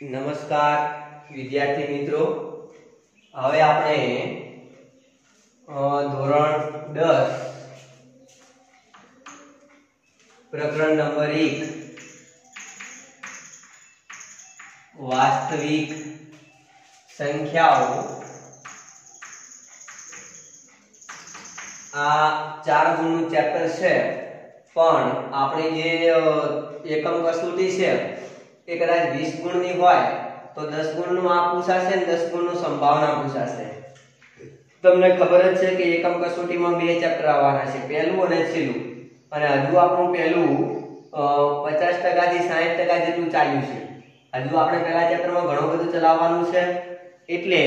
નમસ્કાર વિદ્યાર્થી મિત્રો, હવે આપણે ધોરણ 10 પ્રકરણ નંબર 1 વાસ્તવિક સંખ્યાઓ આ 4 ગુણનું ચેપ્ટર છે, પણ આપણે જે એકમ કસોટી છે એ કદાચ 20 ગુણની હોય તો 10 ગુણનું આ પૂછાશે અને 10 ગુણનું સંભાવના પૂછાશે। તમને ખબર જ છે કે એકમ કસોટીમાં બે ચેપ્ટર આવવાના છે, પહેલું અને છેલ્લું, અને હજુ આપણું પહેલું 50% થી 60% જેટલું ચાલ્યું છે। હજુ આપણે પહેલા ચેપ્ટરમાં ઘણું બધું ચલાવવાનું છે, એટલે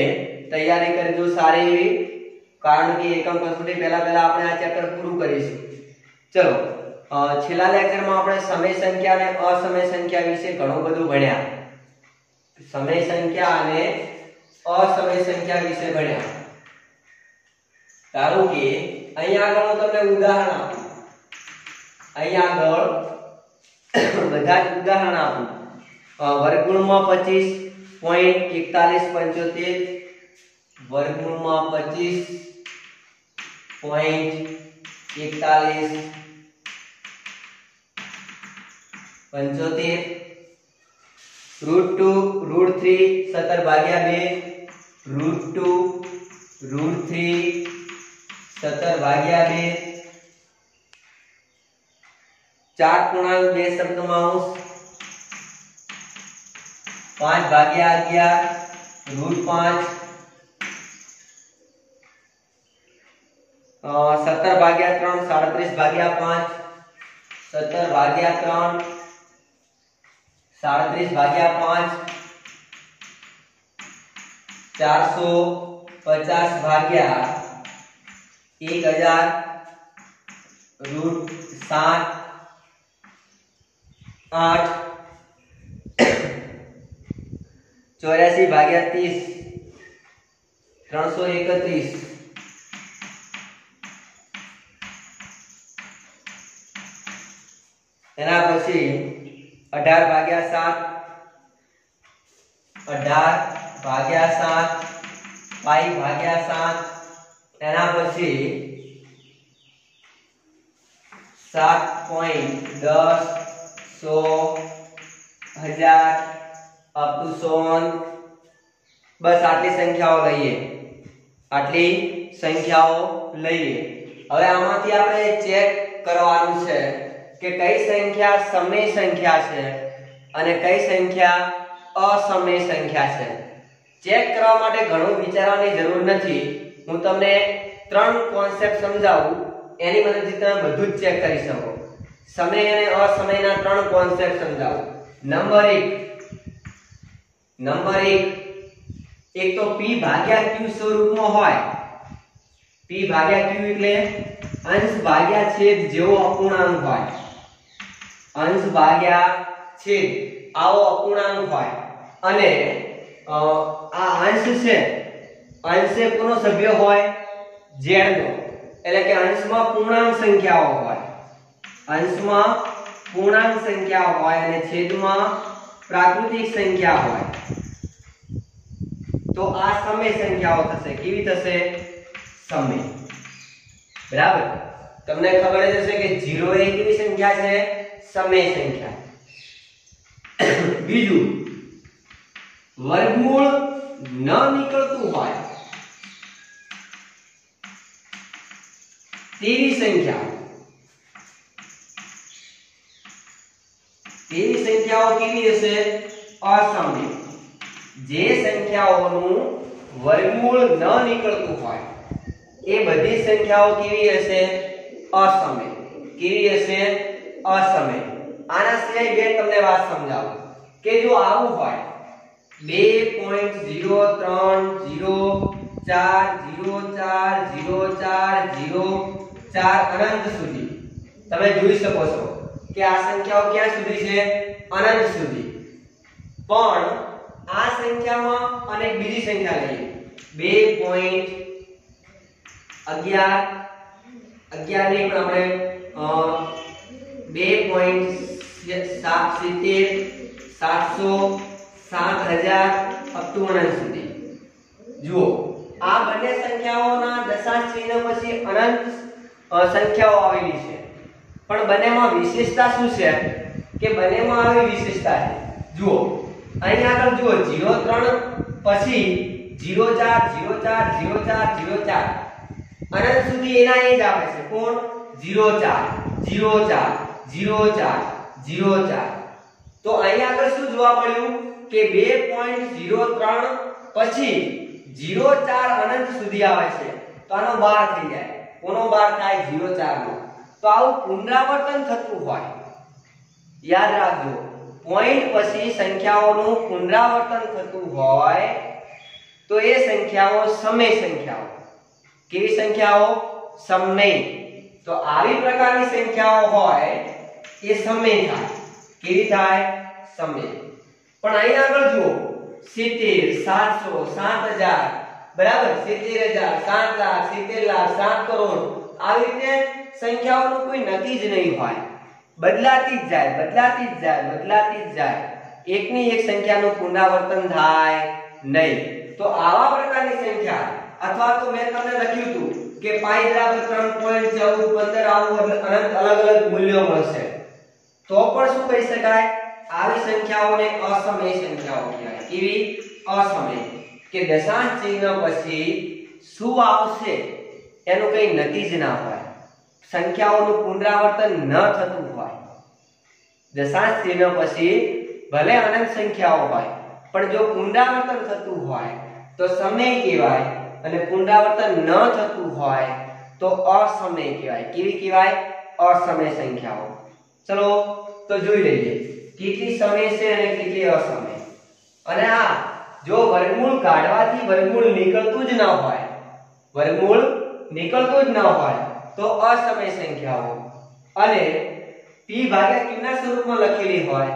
તૈયારી કરજો સારી એવી, કારણ કે એકમ કસોટી પહેલા આપણે આ ચેપ્ટર પૂરું કરીશું। ચલો, છેલ્લા લેક્ચરમાં આપણે સમય સંખ્યા અને અસમય સંખ્યા વિશે ઘણું બધું ભણ્યા। સમય સંખ્યા અને અસમય સંખ્યા વિશે ભણ્યા। ધારો કે અહીંયા આગળ હું તમને ઉદાહરણ આપું, અહીંયા આગળ બધા જ ઉદાહરણ આપું। વર્ગમૂળમાં 25.4175, વર્ગમૂળમાં 25.4175, √2 √3 17/2, √2 √3 17/2, 4.2 શબ્દમાંશ 5/11, √5, 17/3 37/5, 17/3 37/5, 450/1000, √7, 8, 84/30, 331, એના પછી 18/7, 18/7, 5/7, એના પછી 7.10 100 1000 up to 100। બસ આટલી સંખ્યાઓ લઈએ, આટલી સંખ્યાઓ લઈએ। હવે આમાંથી આપણે ચેક કરવાનું છે કે કઈ સંખ્યા સમય સંખ્યા છે અને કઈ સંખ્યા અસમય સંખ્યા છે। ચેક કરવા માટે ઘણું વિચારવાની જરૂર નથી, હું તમને 3 કોન્સેપ્ટ સમજાવું, એની મદદથી તમે બધું જ ચેક કરી શકો। સમય અને અસમયના 3 કોન્સેપ્ટ સમજાવું। નંબર 1, એક તો p ભાગ્યા q સ્વરૂપમાં હોય। p ભાગ્યા q એટલે અંશ ભાગ્યા છેદ જેવો અપૂર્ણાંક હોય, અંશ ભાગ્યા છેદ આવો અપૂર્ણાંક હોય, અને આ અંશ છે, અંશે કોનો સભ્ય હોય? z નો, એટલે કે અંશમાં પૂર્ણાંક સંખ્યાઓ હોય, અંશમાં પૂર્ણાંક સંખ્યા હોય અને છેદમાં પ્રાકૃતિક સંખ્યા હોય, તો આ સમય સંખ્યાઓ થશે। કેવી થશે? સમય। બરાબર, તમને ખબર જ હશે કે 0 એ કેવી સંખ્યા છે? સમય સંખ્યા। બીજું, વર્ગમૂળ ન નીકળતું હોય તેવી સંખ્યાઓ, તેવી સંખ્યાઓ કેવી હશે? અસમય। જે સંખ્યાઓનું વર્ગમૂળ ન નીકળતું હોય એ બધી સંખ્યાઓ કેવી હશે? અસમય। કેવી હશે? અસમય। આના સિવાય બે તમને વાત સમજાવું કે જો આવું હોય 2.0304040404 અનંત સુધી, તમે જોઈ શકો છો કે આ સંખ્યાઓ ક્યાં સુધી છે? અનંત સુધી। પણ આ સંખ્યામાં અને એક બીજી સંખ્યા લઈએ 2.11 ને પણ આપણે 2.70 700 7000 અપ ટુ અનંત સુધી. જુઓ આ બંને સંખ્યાઓના દશાંશ ચિહ્ન પછી અનંત સંખ્યાઓ આવેલી છે, પણ બંનેમાં વિશેષતા શું છે કે બંનેમાં આવી વિશેષતા છે. જુઓ અહીં આગળ જુઓ 03 પછી 04 04 04 04 અનંત સુધી એના એ જ આવે છે. કોણ? 04 04 04 04. તો અહીં આગળ શું જોવા મળ્યું કે 2.03 પછી 04 અનંત સુધી આવે છે, તો આનો 12 થઈ જાય. કોનો 12 થાય? 04 નો. તો આવું પુનરાવર્તન થતું હોય, યાદ રાખજો, પોઈન્ટ પછી સંખ્યાઓનું પુનરાવર્તન થતું હોય તો એ સંખ્યાઓ સમય સંખ્યાઓ. કેવી સંખ્યાઓ? સમય. તો આવી પ્રકારની સંખ્યાઓ હોય એ સમય થાય. કેવી થાય? સમય. પણ અહીં આગળ જુઓ 70 700 7000 બરાબર 70000 7 લાખ 70 લાખ 7 કરોડ આવી રીતે સંખ્યાઓનું કોઈ નક્કી જ નહીં હોય, બદલાતી જ જાય બદલાતી જ જાય બદલાતી જ જાય, એકની એક સંખ્યાનું પુનરાવર્તન થાય નહીં. તો આવા પ્રકારની સંખ્યા અથવા તો મેં તમને લખ્યું હતું કે પાઈ બરાબર 3.14 15 આવું અનંત અલગ અલગ મૂલ્યો મળશે, તો પણ શું કહી શકાય? આવી સંખ્યાઓને અસમય સંખ્યાઓ કહેવાય. કેવી? અસમય. કે દશાંશ ચિહ્ન પછી શું આવશે એનું કઈ નક્કી જ ના હોય, સંખ્યાઓનું પુનરાવર્તન ન થતું હોય. દશાંશ ચિહ્ન પછી ભલે અનંત સંખ્યાઓ હોય પણ જો પુનરાવર્તન થતું હોય તો સમય કહેવાય, અને પુનરાવર્તન ન થતું હોય તો અસમય કહેવાય. કેવી કહેવાય? અસમય સંખ્યાઓ. ચલો તો જોઈ લઈએ કેટલી સમય છે અને કેટલી અસમય. અને આ જો વર્ગમૂળ કાઢવાથી વર્ગમૂળ નીકળતું જ ન હોય, વર્ગમૂળ નીકળતું જ ન હોય તો અસમય સંખ્યાઓ, અને p ભાગ્યા q ના સ્વરૂપમાં લખેલી હોય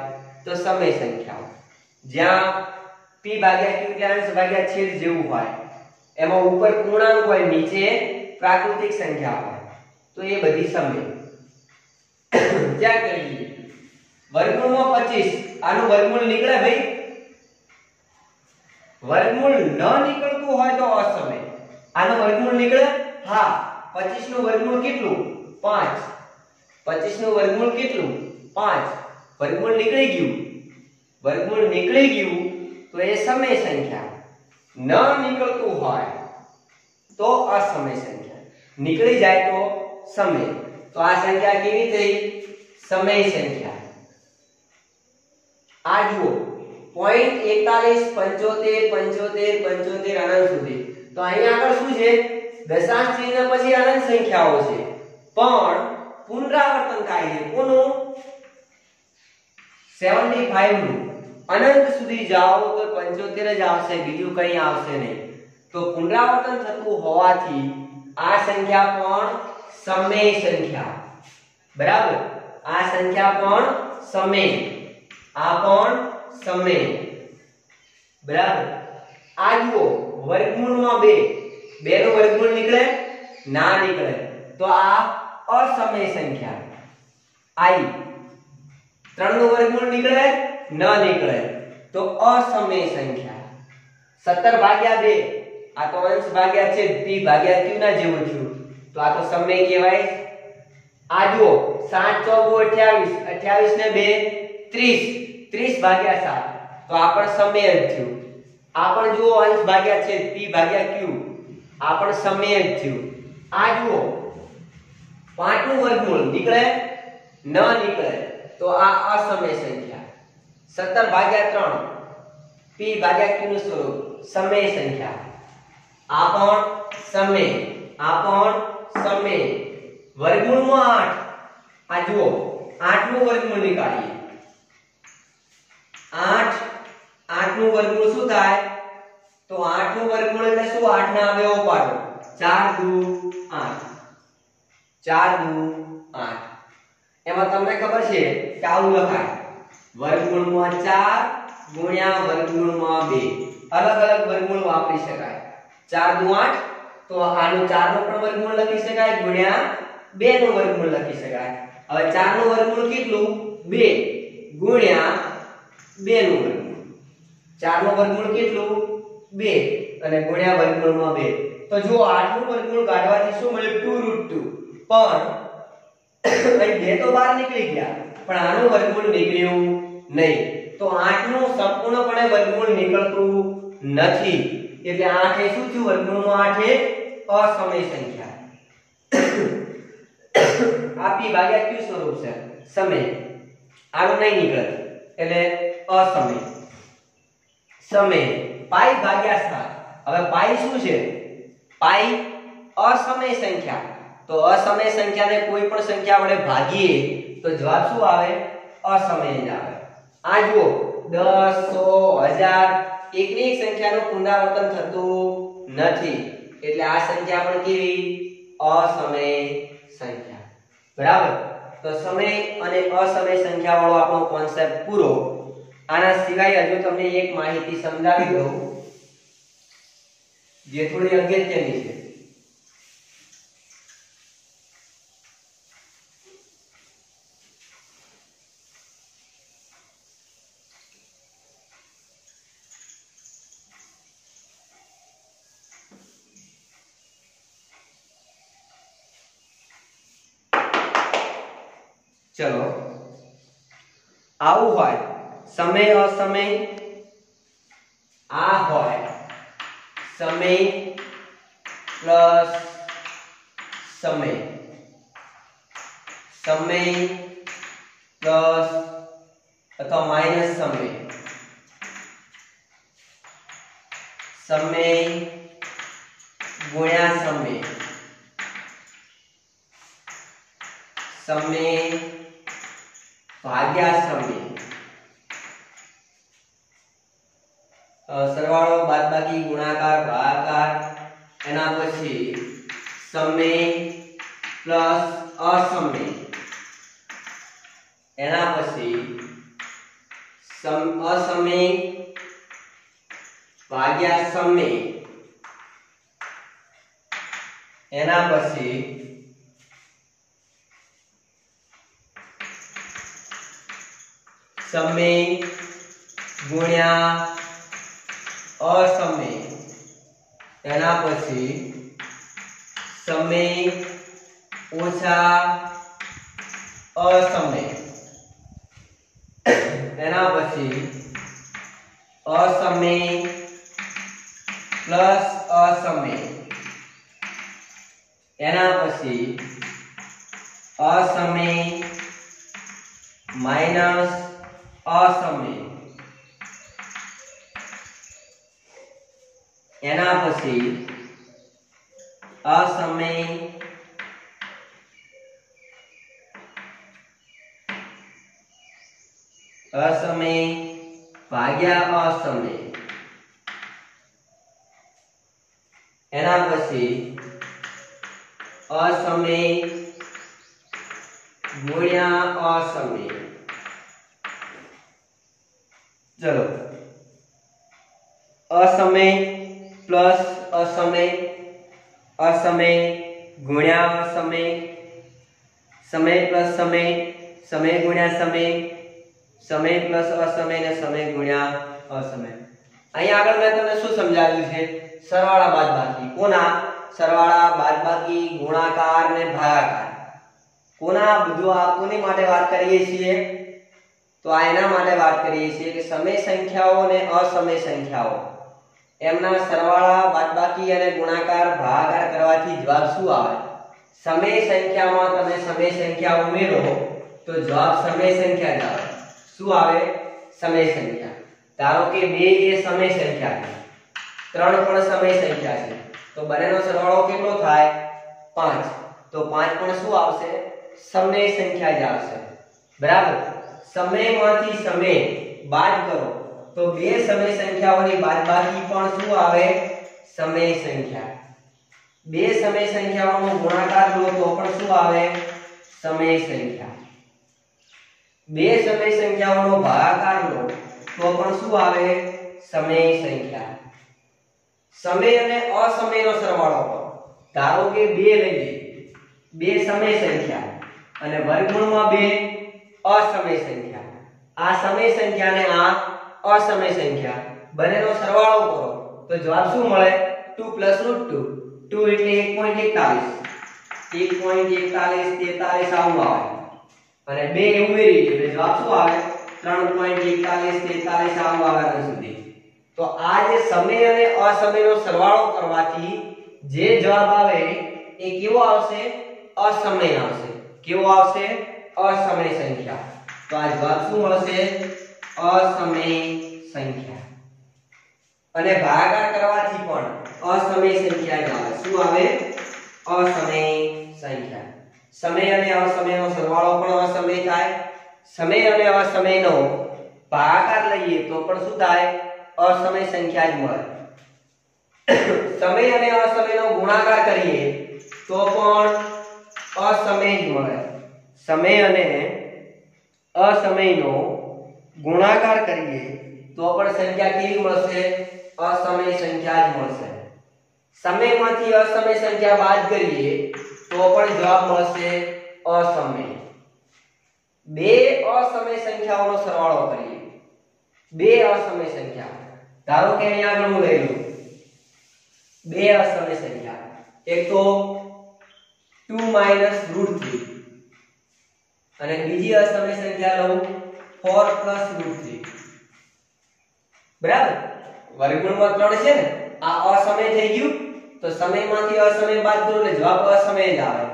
તો સમય સંખ્યાઓ. જ્યાં p ભાગ્યા q કે અંશ ભાગ્યા છેદ જેવું હોય, એમાં ઉપર પૂર્ણાંક હોય નીચે પ્રાકૃતિક સંખ્યા હોય, તો એ બધી સમય. ત્યાં કરીએ વર્ગમૂળમાં 25 આનું વર્ગમૂળ નીકળે ભાઈ? વર્ગમૂળ ન નીકળતું હોય તો અસમય. આનું વર્ગમૂળ નીકળે? હા. 25 નું વર્ગમૂળ કેટલું? 5. 25 નું વર્ગમૂળ કેટલું? 5. વર્ગમૂળ નીકળી ગયું. વર્ગમૂળ નીકળી ગયું તો એ સમય સંખ્યા. ન નીકળતું હોય તો અસમય સંખ્યા. નીકળી જાય તો સમય. તો આ સંખ્યા કેવી થઈ? સમય સંખ્યા. આ જુઓ 0.41 75 75 75 અનંત સુધી. તો અહીંયા આગળ શું છે? દશાંશ ચિહ્ન પછી અનંત સંખ્યાઓ છે, પણ પુનરાવર્તન થાય છે. કોનું? 75 નું. અનંત સુધી જાઓ તો 75 જ આવશે, બીજું કંઈ આવશે નહીં. તો પુનરાવર્તન થતું હોવાથી આ સંખ્યા પણ સમય સંખ્યા. બરાબર? આ સંખ્યા પણ સમય, આ પણ સમય. બરાબર? આ જુઓ વર્ગમૂળમાં 2 નું વર્ગમૂળ નીકળે? ના નીકળે. તો આ અસમય સંખ્યા. i 3 નું વર્ગમૂળ નીકળે? ન નીકળે. તો અસમય સંખ્યા. 17 ભાગ્યા 2 આ તો અંશ ભાગ્યા છેદ p ભાગ્યા q ના જેવું થયું, તો આ તો સમય કહેવાય. આ જુઓ 7 ચોગુ 28 28 ને 2 30 30 ભાગ્યા 7, તો આ પણ સમય જ થયું. આ પણ જુઓ અંશ ભાગ્યા છેદ p ભાગ્યા q, આ પણ સમય જ થયું. આ જુઓ 5 નું વર્ગમૂળ નીકળે? ન નીકળે. તો આ અસમય સંખ્યા. 17 ભાગ્યા 3 p ભાગ્યા q નું સ્વરૂપ સમય સંખ્યા. આ પણ સમય, આ પણ સમય. વર્ગમૂળમાં 8. આ જુઓ 8 નું વર્ગમૂળ નીકાળીએ. 8 નું વર્ગમૂળ શું થાય? તો 8 નું વર્ગમૂળ એટલે શું? 8 ના અવયવો પાડો. 4 દુ 8, 4 દુ 8. એમાં તમને ખબર છે કે આવું લખાય વર્ગમૂળમાં 4 ગુણ્યા વર્ગમૂળમાં 2. અલગ અલગ વર્ગમૂળ વાપરી શકાય. 4 દુ 8, તો આનું 4 નું પણ વર્ગમૂળ લખી શકાય ગુણ્યા 2 નું વર્ગમૂળ લખી શકાય. હવે 4 નું વર્ગમૂળ કેટલું? 2 ગુણ્યા 2 નું વર્ગમૂળ. 4 નું વર્ગમૂળ કેટલું 2 અને ગુણ્યા વર્ગમૂળમાં 2 તો જો 8 નું વર્ગમૂળ કાઢવાથી શું મળ્યું 2√2 પણ અહીં 2 તો બહાર નીકળી ગયા પણ આનું વર્ગમૂળ નીકળ્યું નહીં તો 8 નું સંપૂર્ણપણે વર્ગમૂળ નીકળતું નથી એટલે 8 એ શું થયું વર્ગમૂળમાં 8 એ અસમય સંખ્યા આ p ભાગ્યા q સ્વરૂપ છે સમય આનું નહીં નીકળે એટલે અસમય સમય પાઈ ભાગ્યા 7 હવે પાઈ શું છે પાઈ અસમય સંખ્યા તો અસમય સંખ્યાને કોઈ પણ સંખ્યા વડે ભાગીએ તો જવાબ શું આવે અસમય જ આવે આ જુઓ 10 100 1000 એકની એક સંખ્યાનું પુનરાવર્તન થતું નથી એટલે આ સંખ્યા પણ કેવી અસમય સંખ્યા બરાબર તો સમય અને અસમય સંખ્યા વાળો આપણો કોન્સેપ્ટ પૂરો આના સિવાય હજુ તમને એક માહિતી સમજાવી દઉં જે થોડી અગત્યની છે चलो आવું હોય સમય અસમય આ હોય સમય પ્લસ સમય સમય પ્લસ અથવા માઈનસ સમય સમય ગુણ્યા સમય સમય ભાગ્યા સમય સરવાળો બાદબાકી ગુણાકાર ભાગાકાર એના પછી સમય પ્લસ અસમય એના પછી અસમય ભાગ્યા સમય એના પછી સમય ગુણ્યા અસમય એના પછી સમય ઓછા અસમય એના પછી અસમય પ્લસ અસમય એના પછી અસમય માઈનસ અસમય એના પછી અસમય અસમય ભાગ્યા અસમય એના પછી અસમય ગુણ્યા અસમય चलो असमय प्लस असमय असमय गुण्या असमय समय प्लस समय समय गुण्या समय समय प्लस असमय ने समय गुण्या असमय અહીં આગળ મેં તમને શું સમજાવ્યું છે સરવાળા બાદબાકી કોના સરવાળા બાદબાકી ગુણાકાર ને ભાગાકાર કોના બધું આ કોની માટે વાત કરીએ છીએ તો આ એના માટે વાત કરીએ છીએ કે સમય સંખ્યાઓ અને અસમય સંખ્યાઓ એમના સરવાળા બાદબાકી અને ગુણાકાર ભાગાકાર કરવાથી જવાબ શું આવે સમય સંખ્યામાં તમે સમય સંખ્યા ઉમેરો તો જવાબ સમય સંખ્યા જ આવે શું આવે સમય સંખ્યા ધારો કે 2 એ સમય સંખ્યા છે 3 પણ સમય સંખ્યા છે તો બંનેનો સરવાળો કેટલો થાય 5 તો 5 પણ શું આવશે સમય સંખ્યા જ આવશે બરાબર સમયમાંથી સમય બાદ કરો તો બે સમય સંખ્યાઓની બાદબાકી પણ શું આવે સમય સંખ્યા બે સમય સંખ્યાઓનો ગુણાકાર લો તો પણ શું આવે સમય સંખ્યા બે સમય સંખ્યાઓનો ભાગાકાર લો તો પણ શું આવે સમય સંખ્યા સમય અને અસમયનો સરવાળો કરો ધારો કે 2 લઈએ બે સમય સંખ્યા અને વર્ગમૂળમાં 2 असमय संख्या आ समय संख्या ने आ असमय संख्या બંનેનો સરવાળો કરો તો જવાબ શું મળે 2 + √2 2 એટલે 1.41 43 આવું આવે અને 2 ઉમેરી એટલે જવાબ શું આવે 3.41 આવું આવે આના સુધી તો આ જે સમય અને અસમયનો સરવાળો કરવાથી જે જવાબ આવે એ કેવો આવશે અસમય આવશે કેવો આવશે અસમય સંખ્યા તો આ જવાબ શું મળશે અસમય સંખ્યા અને ભાગાકાર કરવાથી પણ અસમય સંખ્યા જ આવે શું આવે અસમય સંખ્યા સમય અને અસમયનો સરવાળો પણ અસમય થાય સમય અને અસમયનો ભાગાકાર લઈએ તો પણ શું થાય અસમય સંખ્યા જ મળે સમય અને અસમયનો ગુણાકાર કરીએ તો પણ અસમય જ મળે સમય અને અસમયનો ગુણાકાર કરીએ તો પણ સંખ્યા કેવી મળશે અસમય સંખ્યા જ મળશે સમયમાંથી અસમય સંખ્યા બાદ કરીએ તો પણ જવાબ મળશે અસમય બે અસમય સંખ્યાઓનો સરવાળો કરીએ બે અસમય સંખ્યા ધારો કે અહીંયા આગળ હું લઈ લઉં બે અસમય સંખ્યા એક તો 2 - √3 અને બીજી અસમય સંખ્યા લઉં 4 + √3 બરાબર વર્ગમૂળમાં 3 છે ને આ અસમય થઈ ગયું તો સમયમાંથી અસમય બાદ કરો એટલે જવાબ અસમય જ આવે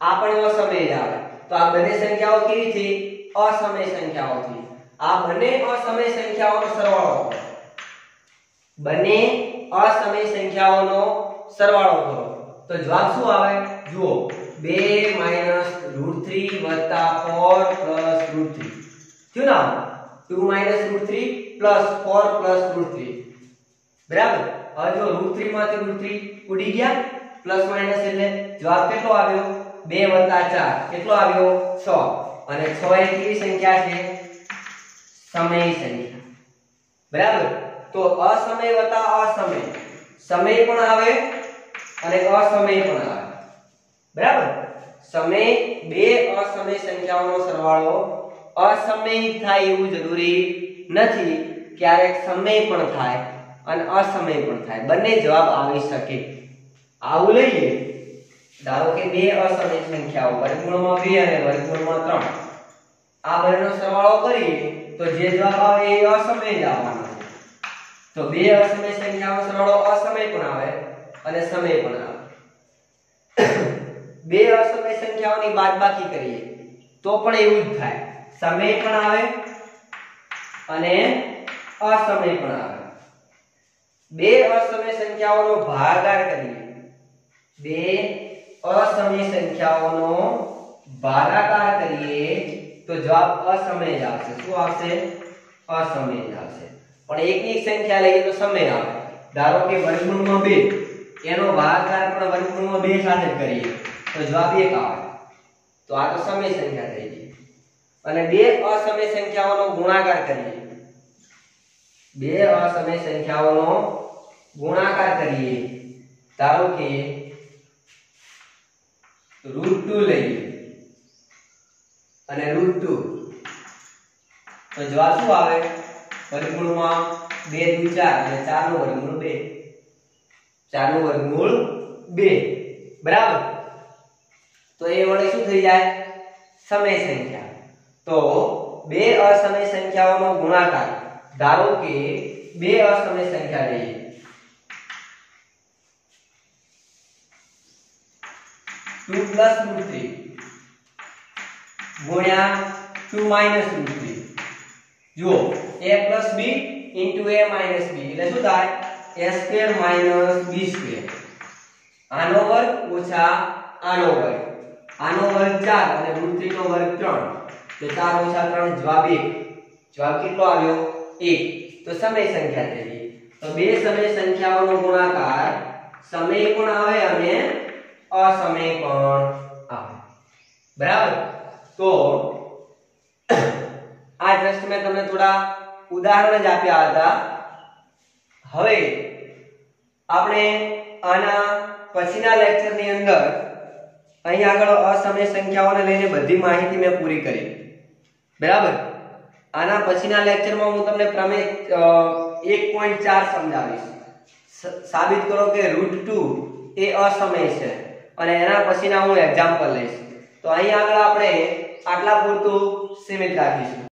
આ પણ અસમય જ આવે તો આ બંને સંખ્યાઓ કેવી થઈ અસમય સંખ્યાઓ થઈ આ બંને અસમય સંખ્યાઓનો સરવાળો કરો બંને અસમય સંખ્યાઓનો સરવાળો કરો તો જવાબ શું આવે જુઓ 2 - √3 + 4 + √3 શું નામ 2 - √3 + 4 + √3 બરાબર હવે જો √3 માંથી √3 ઉડી ગયા પ્લસ માઈનસ એટલે જવાબ કેટલો આવ્યો 2 + 4 કેટલો આવ્યો 6 અને 6 એ કેવી સંખ્યા છે સમય સંખ્યા બરાબર તો અસમય વત્તા અસમય સમય પણ આવે અને અસમય પણ આવે બરાબર સમય બે અસમય સંખ્યાઓનો સરવાળો અસમય થાય એવું જરૂરી નથી ક્યારેક સમય પણ થાય અને અસમય પણ થાય બંને જવાબ આવી શકે આવું લઈએ ધારો કે બે અસમય સંખ્યાઓ વર્ગમૂળમાં 2 અને વર્ગમૂળમાં 3 આ બંનેનો સરવાળો કરીએ તો જે જવાબ આવે એ અસમય જ આવવાનો તો બે અસમય સંખ્યાઓનો સરવાળો અસમય પણ આવે અને સમય પણ આવે બે અસમય સંખ્યાઓની બાદબાકી કરીએ તો પણ એવું જ થાય સમય પણ આવે અને અસમય પણ આવે બે અસમય સંખ્યાઓનો ભાગાકાર કરીએ બે અસમય સંખ્યાઓનો ભાગાકાર કરીએ તો જવાબ અસમય જ આવશે શું આવશે અસમય જ આવશે પણ એકની સંખ્યા લઈએ તો સમય આવે ધારો કે વર્ગમૂળમાં 2 એનો ભાગાકાર પણ વર્ગમૂળમાં 2 સાથે કરીએ તો જવાબ 1 આવે તો આ તો સમય સંખ્યા થઈ ગઈ અને બે અસમય સંખ્યાઓનો ગુણાકાર કરીએ બે અસમય સંખ્યાઓનો ગુણાકાર કરીએ ધારો કે √2 લઈએ અને √2 તો જવાબ શું આવે વર્ગમૂળમાં 2 * 4 અને 4 નું વર્ગમૂળ 2 4 નું વર્ગમૂળ 2 બરાબર તો એ વડે શું થઈ જાય સમય સંખ્યા તો બે અસમય સંખ્યાઓનો ગુણાકાર ધારો કે બે અસમય સંખ્યા લઈએ 2 + √3 ગુણ્યા 2 - √3 જુઓ a + b * a - b એટલે શું થાય a² - b² આનો વર્ગ ઓછા આનો વર્ગ 4 અને √3 નો વર્ગ 3 તો 4 - 3 જવાબ 1 જવાબ કેટલો આવ્યો 1 તો સમય સંખ્યા થઈ ગઈ તો બે સમય સંખ્યાઓનો ગુણાકાર સમય પણ આવે અને અસમય પણ આવે બરાબર તો આ જસ્ટ મેં તમને થોડા ઉદાહરણ જ આપ્યા હતા હવે આપણે આના પછીના લેક્ચરની અંદર અહીં આગળ અસમય સંખ્યાઓને લઈને બધી માહિતી મેં પૂરી કરી બરાબર આના પછીના લેક્ચરમાં હું તમને પ્રમેય 1.4 સમજાવીશ. સાબિત કરો કે √2 એ અસમય છે અને એના પછીના હું એક્ઝામ્પલ લઈશ. તો અહીં આગળ આપણે આટલા પૂરતું સીમિત રાખીશું.